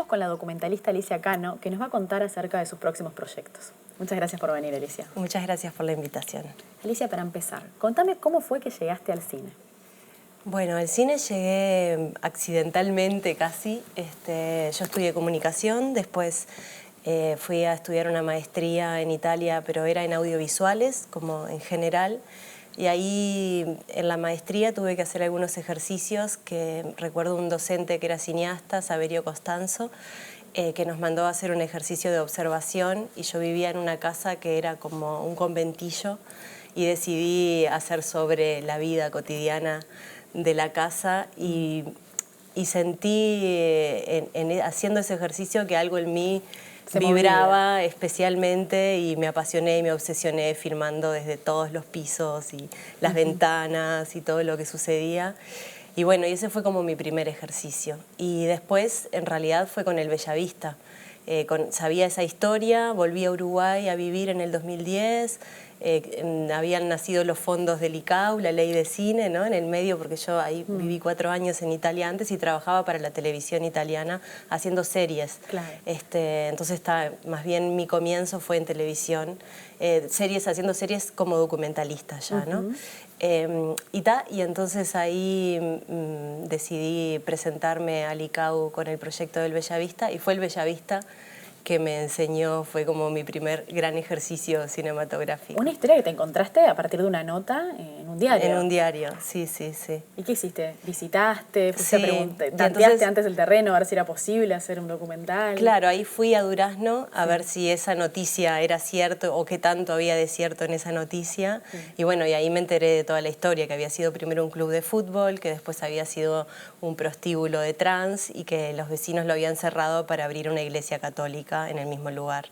estamos con la documentalista Alicia Cano, que nos va a contar acerca de sus próximos proyectos. Muchas gracias por venir, Alicia. Muchas gracias por la invitación. Alicia, para empezar, contame cómo fue que llegaste al cine. Bueno, al cine llegué accidentalmente casi. Yo estudié comunicación, después fui a estudiar una maestría en Italia, pero era en audiovisuales, como en general. Y ahí en la maestría tuve que hacer algunos ejercicios que recuerdo un docente que era cineasta, Saverio Costanzo, que nos mandó a hacer un ejercicio de observación y yo vivía en una casa que era como un conventillo y decidí hacer sobre la vida cotidiana de la casa y sentí haciendo ese ejercicio que algo en mí se vibraba especialmente y me apasioné y me obsesioné filmando desde todos los pisos y las ventanas y todo lo que sucedía. Y bueno, y ese fue como mi primer ejercicio. Y después, en realidad, fue con el Bellavista. Sabía esa historia, volví a Uruguay a vivir en el 2010, habían nacido los fondos del ICAU, la ley de cine, ¿no? En el medio, porque yo ahí viví 4 años en Italia antes y trabajaba para la televisión italiana haciendo series. Claro. Entonces, más bien mi comienzo fue en televisión, haciendo series como documentalista ya, ¿no? Y entonces ahí decidí presentarme al ICAU con el proyecto del Bellavista y fue el Bellavista que me enseñó, fue como mi primer gran ejercicio cinematográfico. Una historia que te encontraste a partir de una nota en un diario. En un diario, sí. ¿Y qué hiciste? ¿Visitaste? ¿Fuiste a preguntar? ¿Tanteaste antes el terreno a ver si era posible hacer un documental? Claro, ahí fui a Durazno a ver si esa noticia era cierto o qué tanto había de cierto en esa noticia. Y bueno, y ahí me enteré de toda la historia, que había sido primero un club de fútbol, que después había sido un prostíbulo de trans y que los vecinos lo habían cerrado para abrir una iglesia católica en el mismo lugar.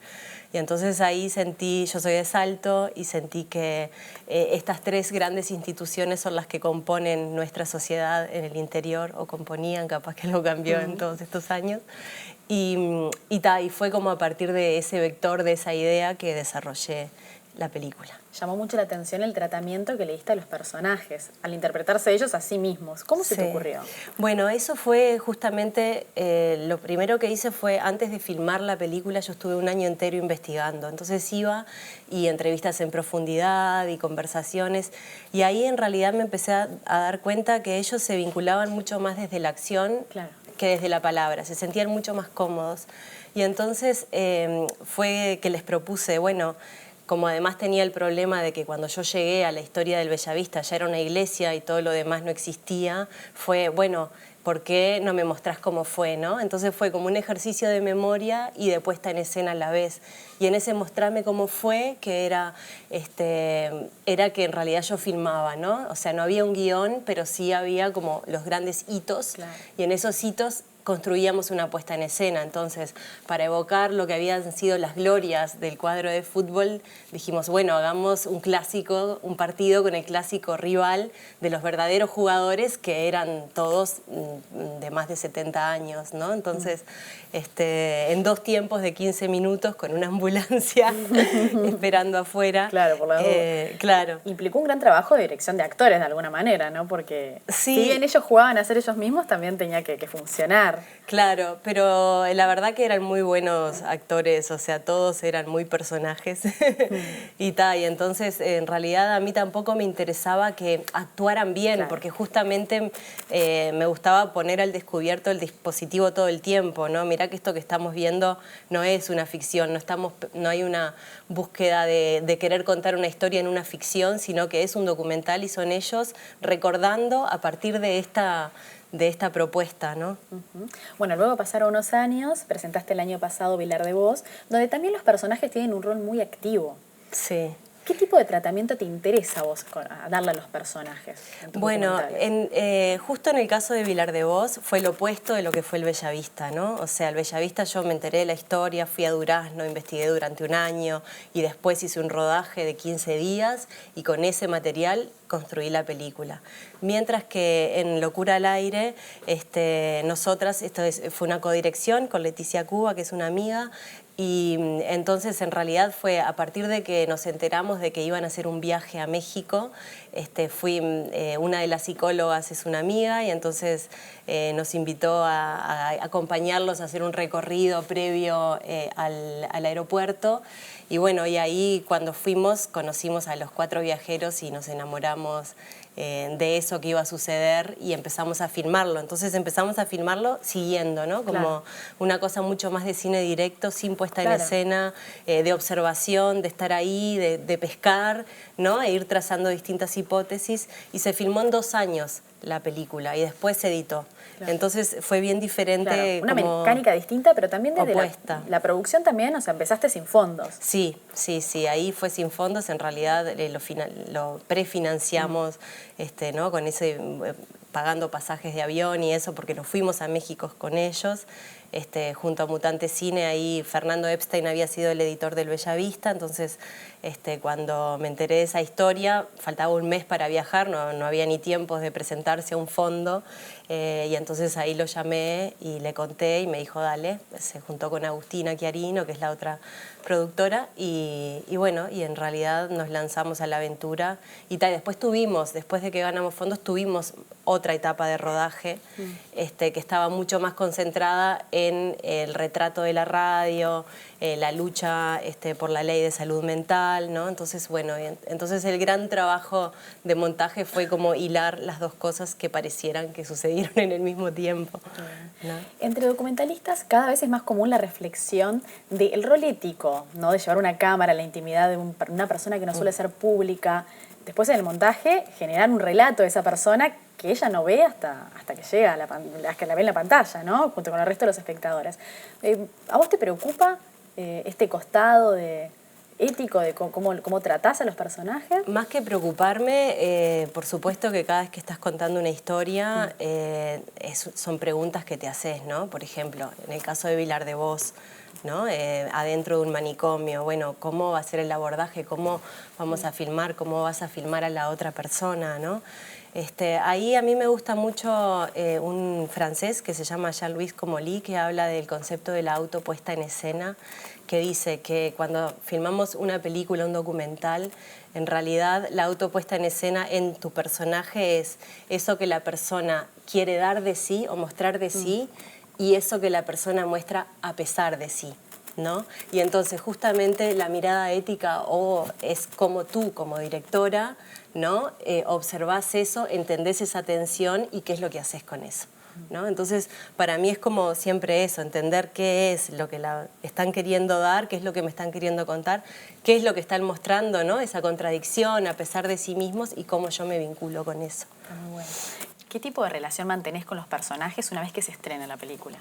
Y entonces ahí sentí, yo soy de Salto, y sentí que estas 3 grandes instituciones son las que componen nuestra sociedad en el interior, o componían, capaz que lo cambió en todos estos años. Y fue como a partir de ese vector, de esa idea, que desarrollé la película. Llamó mucho la atención el tratamiento que le diste a los personajes, al interpretarse ellos a sí mismos. ¿Cómo se te ocurrió? Bueno, eso fue justamente, lo primero que hice fue, antes de filmar la película, yo estuve un año entero investigando. Entonces iba y entrevistas en profundidad y conversaciones, y ahí en realidad me empecé a dar cuenta que ellos se vinculaban mucho más desde la acción que desde la palabra, se sentían mucho más cómodos. Y entonces fue que les propuse, bueno, como además tenía el problema de que cuando yo llegué a la historia del Bellavista ya era una iglesia y todo lo demás no existía, fue, bueno, ¿por qué no me mostrás cómo fue, no? Entonces fue como un ejercicio de memoria y de puesta en escena a la vez. Y en ese mostrarme cómo fue, que era que en realidad yo filmaba, ¿no? O sea, no había un guión, pero sí había como los grandes hitos. Claro. Y en esos hitos construíamos una puesta en escena. Entonces, para evocar lo que habían sido las glorias del cuadro de fútbol, dijimos, bueno, hagamos un clásico, un partido con el clásico rival de los verdaderos jugadores, que eran todos de más de 70 años, ¿no? Entonces, en 2 tiempos de 15 minutos, con una ambulancia esperando afuera. Claro, por la duda. Claro. Implicó un gran trabajo de dirección de actores, de alguna manera, ¿no? Porque si bien ellos jugaban a ser ellos mismos, también tenía que funcionar. Claro, pero la verdad que eran muy buenos actores, o sea, todos eran muy personajes. Y entonces en realidad a mí tampoco me interesaba que actuaran bien, porque justamente me gustaba poner al descubierto el dispositivo todo el tiempo, ¿no? Mirá que esto que estamos viendo no es una ficción, no hay una búsqueda de querer contar una historia en una ficción, sino que es un documental y son ellos recordando a partir de esta propuesta, ¿no? Bueno, luego pasaron unos años, presentaste el año pasado Vilar de Vos, donde también los personajes tienen un rol muy activo. Sí. ¿Qué tipo de tratamiento te interesa a vos darle a los personajes? Bueno, justo en el caso de Vilar de Vos fue lo opuesto de lo que fue el Bellavista, ¿no? O sea, el Bellavista yo me enteré de la historia, fui a Durazno, investigué durante un año y después hice un rodaje de 15 días y con ese material construí la película. Mientras que en Locura al Aire, nosotras, fue una codirección con Leticia Cuba, que es una amiga, Y entonces en realidad fue a partir de que nos enteramos de que iban a hacer un viaje a México, una de las psicólogas es una amiga y entonces nos invitó a acompañarlos a hacer un recorrido previo al aeropuerto. Y bueno, y ahí cuando fuimos conocimos a los 4 viajeros y nos enamoramos de eso que iba a suceder y empezamos a filmarlo. Entonces empezamos a filmarlo siguiendo, ¿no? Como una cosa mucho más de cine directo, sin puesta en escena, de observación, de estar ahí, de pescar, ¿no? E ir trazando distintas hipótesis. Y se filmó en 2 años la película y después se editó. Entonces fue bien diferente. Una como mecánica distinta, pero también desde opuesta. La producción también, o sea, empezaste sin fondos. Sí, ahí fue sin fondos, en realidad lo prefinanciamos, ¿no? Con ese, pagando pasajes de avión y eso, porque nos fuimos a México con ellos, junto a Mutante Cine. Ahí Fernando Epstein había sido el editor del Bellavista, entonces cuando me enteré de esa historia, faltaba un mes para viajar, no había ni tiempos de presentarse a un fondo, y entonces ahí lo llamé y le conté y me dijo, dale, se juntó con Agustina Chiarino, que es la otra productora, y bueno, y en realidad nos lanzamos a la aventura. Y después después de que ganamos fondos, tuvimos otra etapa de rodaje que estaba mucho más concentrada en el retrato de la radio, la lucha por la ley de salud mental, ¿no? Entonces, bueno, entonces el gran trabajo de montaje fue como hilar las dos cosas que parecieran que sucedieron en el mismo tiempo, ¿no? Entre documentalistas cada vez es más común la reflexión del rol ético, ¿no? De llevar una cámara a la intimidad de una persona que no suele ser pública. Después en el montaje generar un relato de esa persona que ella no ve hasta que llega hasta que la ve en la pantalla, ¿no? Junto con el resto de los espectadores. ¿A vos te preocupa este costado ético de cómo tratás a los personajes? Más que preocuparme, por supuesto que cada vez que estás contando una historia son preguntas que te haces, ¿no? Por ejemplo, en el caso de Vilar de Vos, ¿no? Adentro de un manicomio, bueno, ¿cómo va a ser el abordaje? ¿Cómo vamos a filmar? ¿Cómo vas a filmar a la otra persona, ¿no? Ahí a mí me gusta mucho un francés que se llama Jean-Louis Comolli, que habla del concepto de la autopuesta en escena, que dice que cuando filmamos una película, un documental, en realidad la autopuesta en escena en tu personaje es eso que la persona quiere dar de sí o mostrar de sí, y eso que la persona muestra a pesar de sí, ¿no? Y entonces justamente la mirada ética es como tú, como directora, ¿no? Observás eso, entendés esa tensión y qué es lo que haces con eso, ¿no? Entonces, para mí es como siempre eso, entender qué es lo que están queriendo dar, qué es lo que me están queriendo contar, qué es lo que están mostrando, ¿no? Esa contradicción a pesar de sí mismos y cómo yo me vinculo con eso. Está muy bueno. ¿Qué tipo de relación mantenés con los personajes una vez que se estrena la película?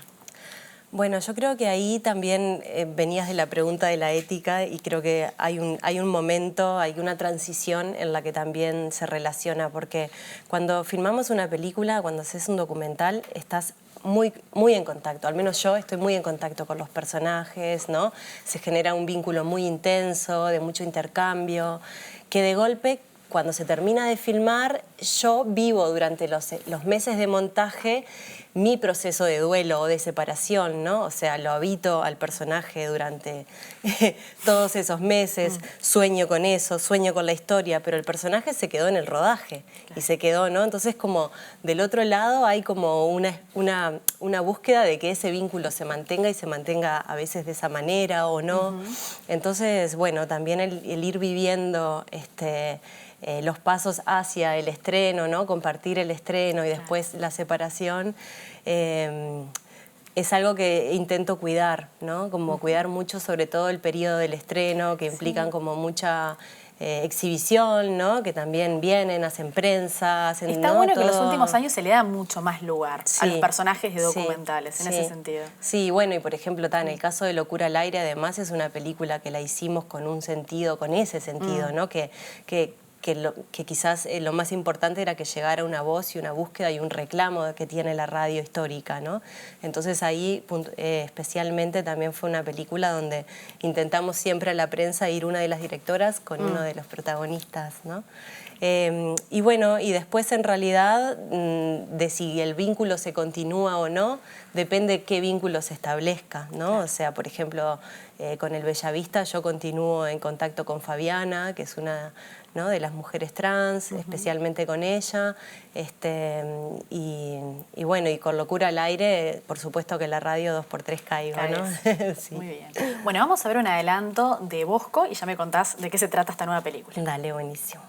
Bueno, yo creo que ahí también venías de la pregunta de la ética y creo que hay un momento, hay una transición en la que también se relaciona, porque cuando filmamos una película, cuando haces un documental, estás muy, muy en contacto, al menos yo estoy muy en contacto con los personajes, ¿no? Se genera un vínculo muy intenso, de mucho intercambio, que de golpe, cuando se termina de filmar, yo vivo durante los meses de montaje mi proceso de duelo o de separación, ¿no? O sea, lo habito al personaje durante todos esos meses, sueño con eso, sueño con la historia, pero el personaje se quedó en el rodaje y se quedó, ¿no? Entonces, como del otro lado hay como una búsqueda de que ese vínculo se mantenga y se mantenga a veces de esa manera o no. Entonces, bueno, también el ir viviendo los pasos hacia el estreno, ¿no? Compartir el estreno y después la separación, es algo que intento cuidar, ¿no? Como cuidar mucho, sobre todo el periodo del estreno, que implican como mucha exhibición, ¿no? Que también vienen, hacen prensa, hacen... Está bueno que en los últimos años se le da mucho más lugar a los personajes de documentales, en ese sentido. Sí, bueno, y por ejemplo, en el caso de Locura al Aire, además es una película que la hicimos con un sentido, con ese sentido, ¿no? Que que quizás lo más importante era que llegara una voz y una búsqueda y un reclamo que tiene la radio histórica, ¿no? Entonces ahí especialmente también fue una película donde intentamos siempre a la prensa ir una de las directoras con uno de los protagonistas, ¿no? Y bueno, y después en realidad de si el vínculo se continúa o no, depende de qué vínculo se establezca, ¿no? O sea, por ejemplo, con el Bellavista yo continúo en contacto con Fabiana, que es una, ¿no?, de las mujeres trans, especialmente con ella, y bueno, y con Locura al Aire, por supuesto que la radio 2x3 caigo, ¿no? Sí. Muy bien. Bueno, vamos a ver un adelanto de Bosco y ya me contás de qué se trata esta nueva película. Dale, buenísimo.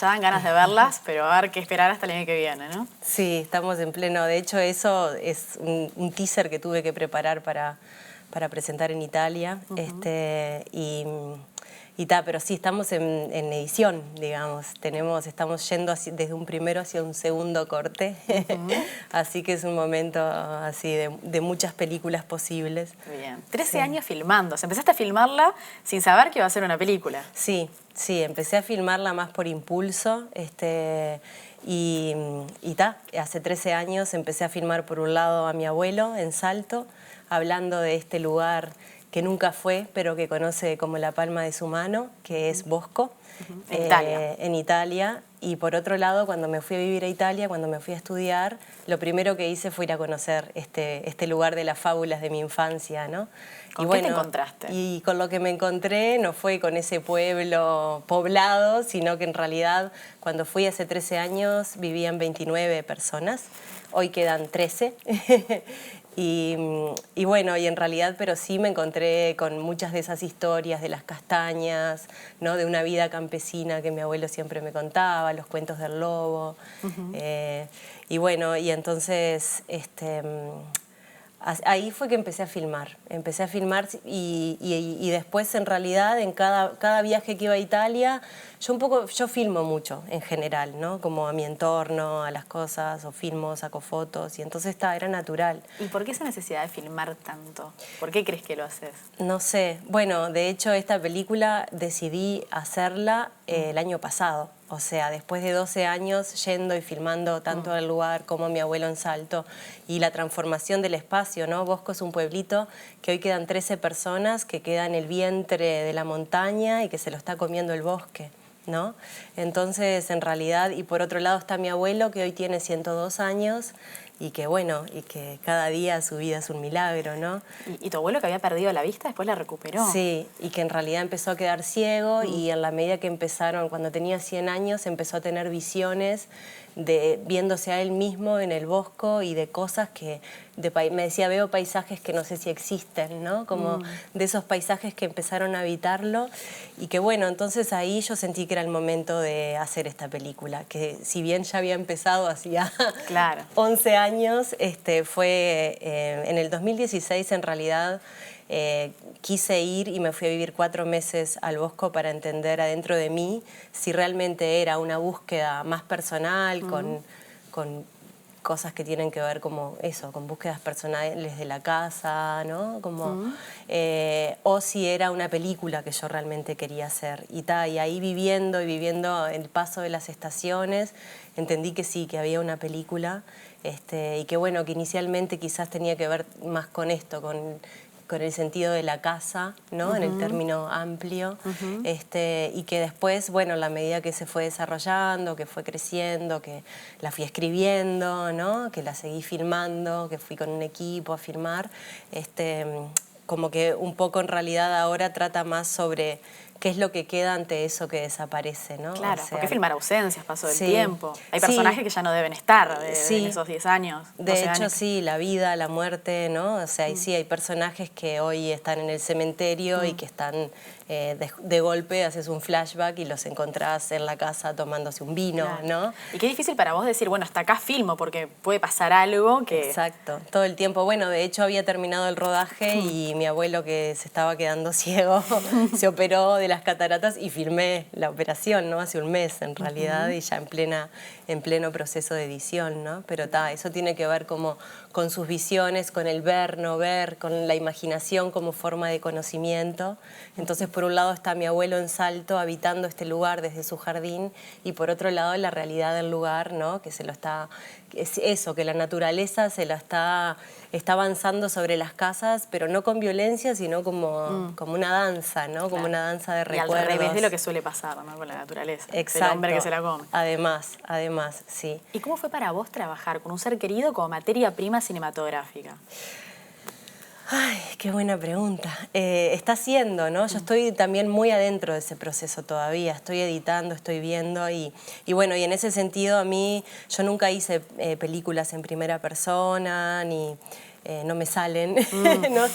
Ya dan ganas de verlas, pero a ver qué esperar hasta el año que viene, ¿no? Sí, estamos en pleno. De hecho, eso es un teaser que tuve que preparar para presentar en Italia. Pero sí, estamos en edición, digamos. Estamos yendo desde un primero hacia un segundo corte. Así que es un momento así de muchas películas posibles. Bien. 13 años filmando. O sea, empezaste a filmarla sin saber que iba a ser una película. Sí, empecé a filmarla más por impulso. Hace 13 años empecé a filmar por un lado a mi abuelo en Salto, hablando de este lugar que nunca fue, pero que conoce como la palma de su mano, que es Bosco, En Italia. en Italia. Y por otro lado, cuando me fui a vivir a Italia, cuando me fui a estudiar, lo primero que hice fue ir a conocer este lugar de las fábulas de mi infancia, ¿no? ¿Con qué te encontraste? Y con lo que me encontré no fue con ese pueblo poblado, sino que en realidad cuando fui hace 13 años vivían 29 personas, hoy quedan 13. Y bueno, y en realidad, pero sí me encontré con muchas de esas historias de las castañas, ¿no? De una vida campesina que mi abuelo siempre me contaba, los cuentos del lobo. Y bueno, y entonces ahí fue que empecé a filmar y después en realidad en cada viaje que iba a Italia, yo filmo mucho en general, ¿no? Como a mi entorno, a las cosas, o filmo, saco fotos y entonces era natural. ¿Y por qué esa necesidad de filmar tanto? ¿Por qué crees que lo haces? No sé, bueno, de hecho esta película decidí hacerla el año pasado. O sea, después de 12 años yendo y filmando tanto el lugar como mi abuelo en Salto y la transformación del espacio, ¿no? Bosco es un pueblito que hoy quedan 13 personas que queda en el vientre de la montaña y que se lo está comiendo el bosque, ¿no? Entonces, en realidad, y por otro lado está mi abuelo que hoy tiene 102 años y que bueno, y que cada día su vida es un milagro, ¿no? ¿Y tu abuelo que había perdido la vista después la recuperó? Sí, y que en realidad empezó a quedar ciego y en la medida que empezaron, cuando tenía 100 años, empezó a tener visiones viéndose a él mismo en el bosque y de cosas que, me decía, veo paisajes que no sé si existen, ¿no? Como de esos paisajes que empezaron a habitarlo y que bueno, entonces ahí yo sentí que era el momento de hacer esta película, que si bien ya había empezado hacía claro. 11 años, fue en el 2016 en realidad. Quise ir y me fui a vivir 4 meses al Bosco para entender adentro de mí si realmente era una búsqueda más personal, con cosas que tienen que ver como eso, con búsquedas personales de la casa, ¿no? Como, o si era una película que yo realmente quería hacer. Y ahí viviendo el paso de las estaciones, entendí que sí, que había una película y que bueno, que inicialmente quizás tenía que ver más con esto, con el sentido de la casa, ¿no? En el término amplio, y que después, bueno, a la medida que se fue desarrollando, que fue creciendo, que la fui escribiendo, ¿no? Que la seguí filmando, que fui con un equipo a filmar, como que un poco en realidad ahora trata más sobre qué es lo que queda ante eso que desaparece, ¿no? Claro, o sea, porque filmar ausencias, paso del sí, tiempo. Hay sí, personajes que ya no deben estar sí, en esos 10 años, 12 de hecho, años. sí, la vida, la muerte, ¿no? O sea, y sí, hay personajes que hoy están en el cementerio y que están de golpe, haces un flashback y los encontrás en la casa tomándose un vino, Claro. ¿no? Y qué difícil para vos decir, bueno, hasta acá filmo, porque puede pasar algo que... Exacto, todo el tiempo. Bueno, de hecho había terminado el rodaje y mi abuelo, que se estaba quedando ciego, se operó de las cataratas y filmé la operación, ¿no? Hace un mes en realidad y ya en pleno proceso de edición, ¿no? Pero eso tiene que ver como con sus visiones, con el ver, no ver, con la imaginación como forma de conocimiento. Entonces, por un lado está mi abuelo en Salto habitando este lugar desde su jardín y por otro lado la realidad del lugar, ¿no? Que es eso, que la naturaleza está avanzando sobre las casas, pero no con violencia, sino como una danza, ¿no? Como una danza de recuerdos. Y al revés de lo que suele pasar, ¿no? Con la naturaleza. Exacto. El hombre que se la come. Además, sí. ¿Y cómo fue para vos trabajar con un ser querido como materia prima cinematográfica? Ay, qué buena pregunta. Está siendo, ¿no? Yo estoy también muy adentro de ese proceso todavía. Estoy editando, estoy viendo y bueno, y en ese sentido a mí, yo nunca hice películas en primera persona, ni... no me salen, ¿no?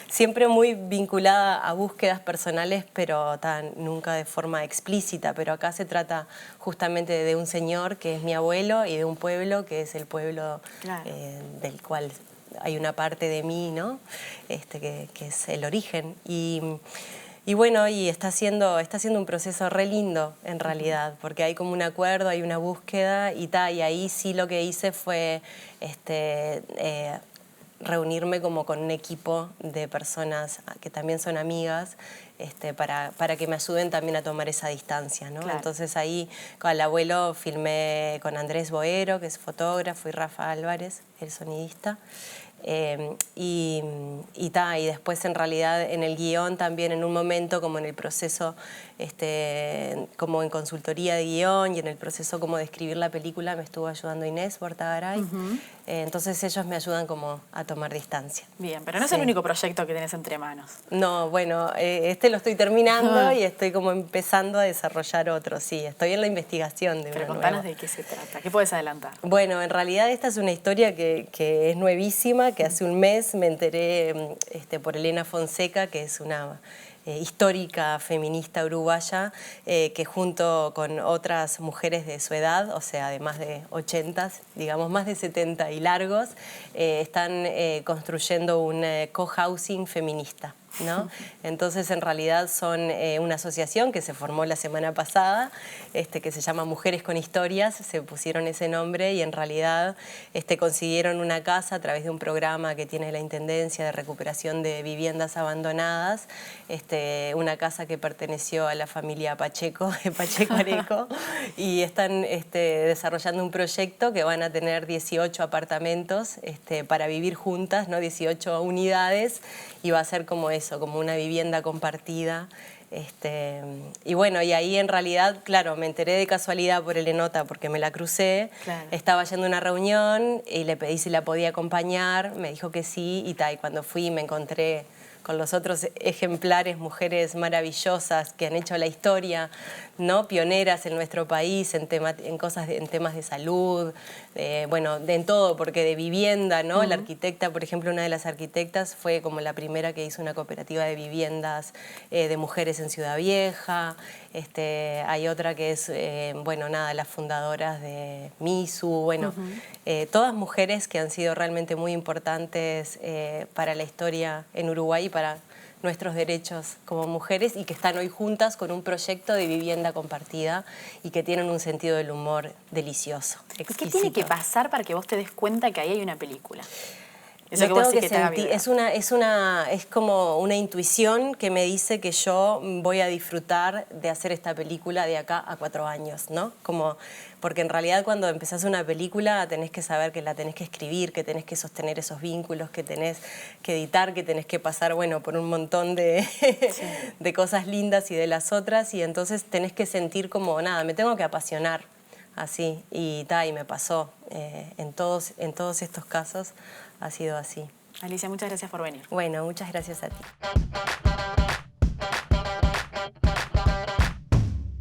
Siempre muy vinculada a búsquedas personales, pero nunca de forma explícita. Pero acá se trata justamente de un señor que es mi abuelo y de un pueblo que es el pueblo del cual hay una parte de mí, ¿no? Que es el origen. Y bueno, y está haciendo un proceso re lindo, en realidad, porque hay como un acuerdo, hay una búsqueda y ahí sí lo que hice fue reunirme como con un equipo de personas que también son amigas, para que me ayuden también a tomar esa distancia, ¿no? Claro. Entonces ahí con el abuelo filmé con Andrés Boero, que es fotógrafo, y Rafa Álvarez, el sonidista. Y después en realidad en el guión también en un momento como en el proceso, como en consultoría de guión y en el proceso como de escribir la película me estuvo ayudando Inés Bortagaray. Entonces ellos me ayudan como a tomar distancia. Bien, pero no es el único proyecto que tenés entre manos. No, bueno, lo estoy terminando y estoy como empezando a desarrollar otro, sí. Estoy en la investigación de Pero uno contanos nuevo. de qué se trata, ¿qué puedes adelantar? Bueno, en realidad esta es una historia que es nuevísima, que hace un mes me enteré por Elena Fonseca, que es una histórica feminista uruguaya, que junto con otras mujeres de su edad, o sea, de más de 80, digamos más de 70 y largos, están construyendo un cohousing feminista, ¿no? Entonces, en realidad son una asociación que se formó la semana pasada, que se llama Mujeres con Historias, se pusieron ese nombre y en realidad consiguieron una casa a través de un programa que tiene la Intendencia de recuperación de viviendas abandonadas, una casa que perteneció a la familia Pacheco, de Pacheco Areco, y están desarrollando un proyecto que van a tener 18 apartamentos para vivir juntas, ¿no? 18 unidades, y va a ser como eso, como una vivienda compartida. Y bueno, y ahí en realidad, claro, me enteré de casualidad por Elenota porque me la crucé, claro. Estaba yendo a una reunión y le pedí si la podía acompañar, me dijo que sí y cuando fui me encontré con los otros ejemplares, mujeres maravillosas que han hecho la historia, ¿no? Pioneras en nuestro país en temas de salud, bueno, en todo, porque de vivienda, ¿no? La arquitecta, por ejemplo, una de las arquitectas fue como la primera que hizo una cooperativa de viviendas de mujeres en Ciudad Vieja. Hay otra que es, bueno, nada, las fundadoras de MISU, bueno, todas mujeres que han sido realmente muy importantes para la historia en Uruguay y para nuestros derechos como mujeres y que están hoy juntas con un proyecto de vivienda compartida y que tienen un sentido del humor delicioso, exquisito. ¿Qué tiene que pasar para que vos te des cuenta que ahí hay una película? Eso que tengo que sentir, es como una intuición que me dice que yo voy a disfrutar de hacer esta película de acá a 4 años, ¿no? Porque en realidad cuando empezás una película tenés que saber que la tenés que escribir, que tenés que sostener esos vínculos, que tenés que editar, que tenés que pasar, bueno, por un montón de, de cosas lindas y de las otras, y entonces tenés que sentir como, nada, me tengo que apasionar. Así, y me pasó. En todos estos casos ha sido así. Alicia, muchas gracias por venir. Bueno, muchas gracias a ti.